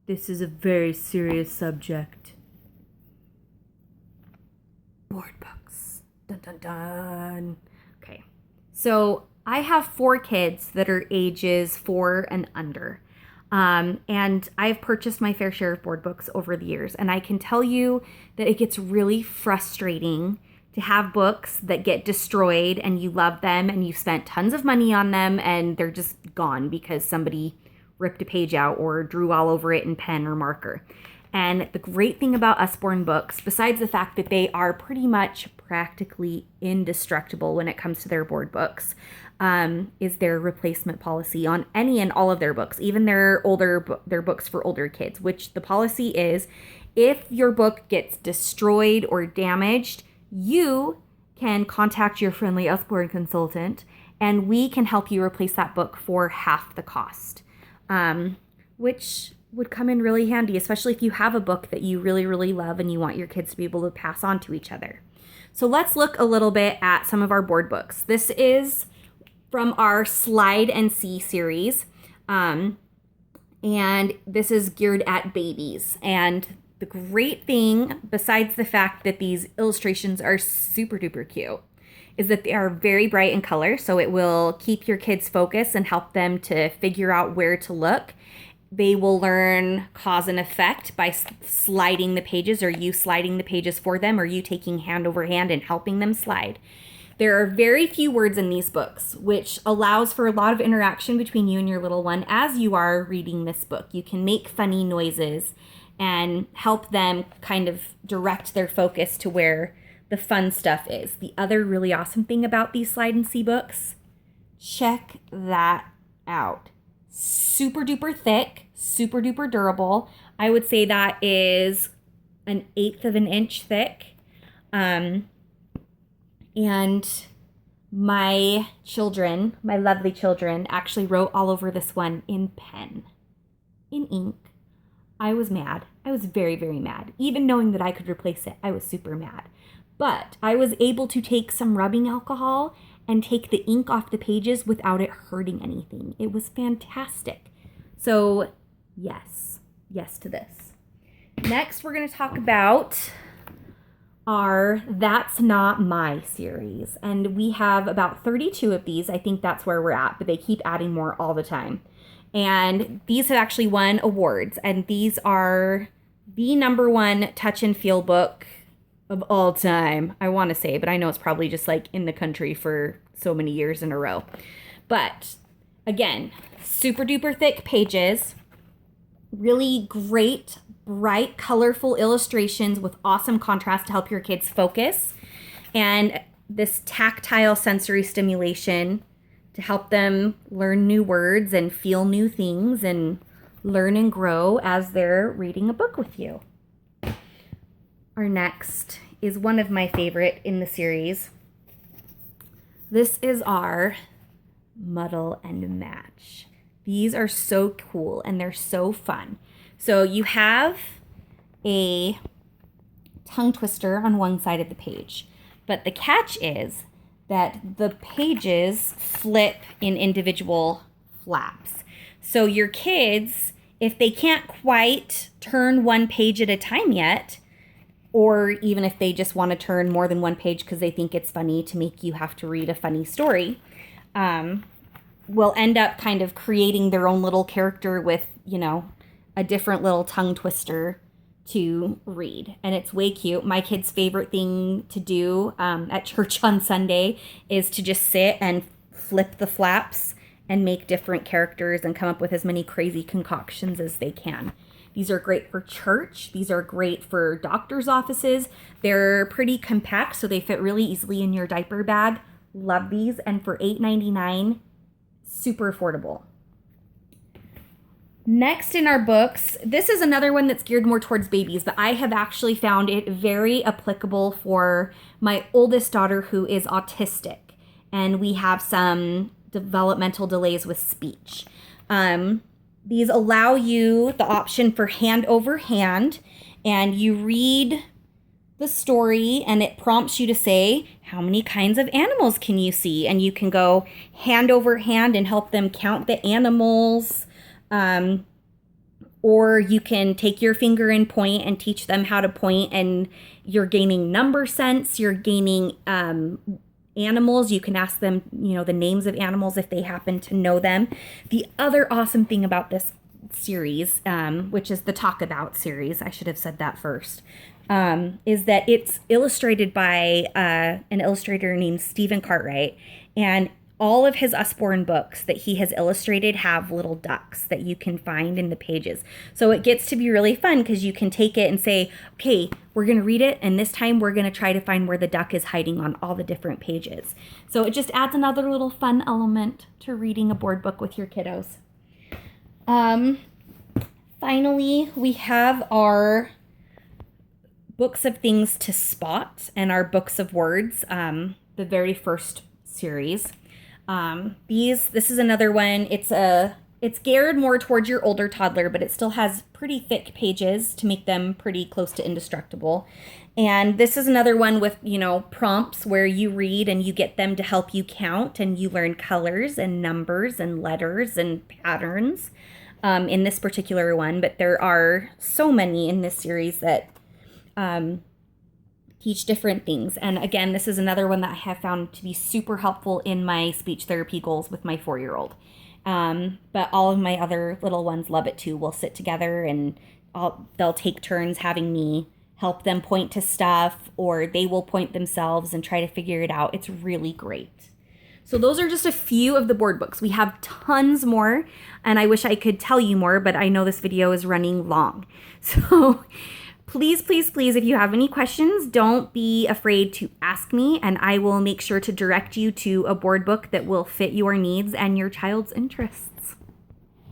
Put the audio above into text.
This is a very serious subject. Board books. Dun dun dun. Okay. So I have 4 kids that are ages 4 and under. And I've purchased my fair share of board books over the years. And I can tell you that it gets really frustrating to have books that get destroyed and you love them and you spent tons of money on them and they're just gone because somebody ripped a page out or drew all over it in pen or marker. And the great thing about Usborne Books, besides the fact that they are pretty much practically indestructible when it comes to their board books, is their replacement policy on any and all of their books, even their books for older kids, which the policy is if your book gets destroyed or damaged, you can contact your friendly Usborne consultant and we can help you replace that book for half the cost, which would come in really handy, especially if you have a book that you really, really love and you want your kids to be able to pass on to each other. So let's look a little bit at some of our board books. This is from our Slide and See series, and this is geared at babies. And the great thing, besides the fact that these illustrations are super duper cute, is that they are very bright in color, so it will keep your kids focused and help them to figure out where to look. They will learn cause and effect by sliding the pages, or you sliding the pages for them, or you taking hand over hand and helping them slide. There are very few words in these books, which allows for a lot of interaction between you and your little one as you are reading this book. You can make funny noises and help them kind of direct their focus to where the fun stuff is. The other really awesome thing about these Slide and See books, check that out. Super duper thick, super duper durable. I would say that is 1/8 of an inch thick. And my children, my lovely children, actually wrote all over this one in pen, in ink. I was mad. I was very, very mad. Even knowing that I could replace it, I was super mad. But I was able to take some rubbing alcohol and take the ink off the pages without it hurting anything. It was fantastic. So yes to this. Next, we're going to talk about our That's Not My series. And we have about 32 of these. I think that's where we're at, but they keep adding more all the time. And these have actually won awards. And these are the #1 touch and feel book of all time, I want to say, but I know it's probably just like in the country for so many years in a row. But again, super duper thick pages, really great, bright, colorful illustrations with awesome contrast to help your kids focus, and this tactile sensory stimulation to help them learn new words and feel new things and learn and grow as they're reading a book with you. Our next is one of my favorite in the series. This is our Muddle and Match. These are so cool and they're so fun. So you have a tongue twister on one side of the page, but the catch is that the pages flip in individual flaps. So your kids, if they can't quite turn one page at a time yet, or even if they just want to turn more than one page because they think it's funny to make you have to read a funny story, will end up kind of creating their own little character with, a different little tongue twister to read. And it's way cute. My kid's favorite thing to do at church on Sunday is to just sit and flip the flaps and make different characters and come up with as many crazy concoctions as they can. These are great for church. These are great for doctor's offices. They're pretty compact, so they fit really easily in your diaper bag. Love these. And for $8.99, super affordable. Next in our books, this is another one that's geared more towards babies, but I have actually found it very applicable for my oldest daughter who is autistic, and we have some developmental delays with speech. These allow you the option for hand over hand, and you read the story and it prompts you to say, how many kinds of animals can you see? And you can go hand over hand and help them count the animals. Or you can take your finger and point and teach them how to point, and you're gaining number sense. You're gaining animals. You can ask them, the names of animals if they happen to know them. The other awesome thing about this series, which is the Talk About series, I should have said that first, is that it's illustrated by an illustrator named Stephen Cartwright, and all of his Usborne books that he has illustrated have little ducks that you can find in the pages. So it gets to be really fun because you can take it and say, okay, we're going to read it, and this time we're going to try to find where the duck is hiding on all the different pages. So it just adds another little fun element to reading a board book with your kiddos. Finally, we have our books of things to spot and our books of words, the very first series. This is another one. It's geared more towards your older toddler, but it still has pretty thick pages to make them pretty close to indestructible. And this is another one with, prompts where you read and you get them to help you count, and you learn colors and numbers and letters and patterns in this particular one. But there are so many in this series that teach different things. And again, this is another one that I have found to be super helpful in my speech therapy goals with my 4-year-old. But all of my other little ones love it too. We'll sit together and they'll take turns having me help them point to stuff, or they will point themselves and try to figure it out. It's really great. So those are just a few of the board books. We have tons more, and I wish I could tell you more, but I know this video is running long. So please, please, please, if you have any questions, don't be afraid to ask me, and I will make sure to direct you to a board book that will fit your needs and your child's interests.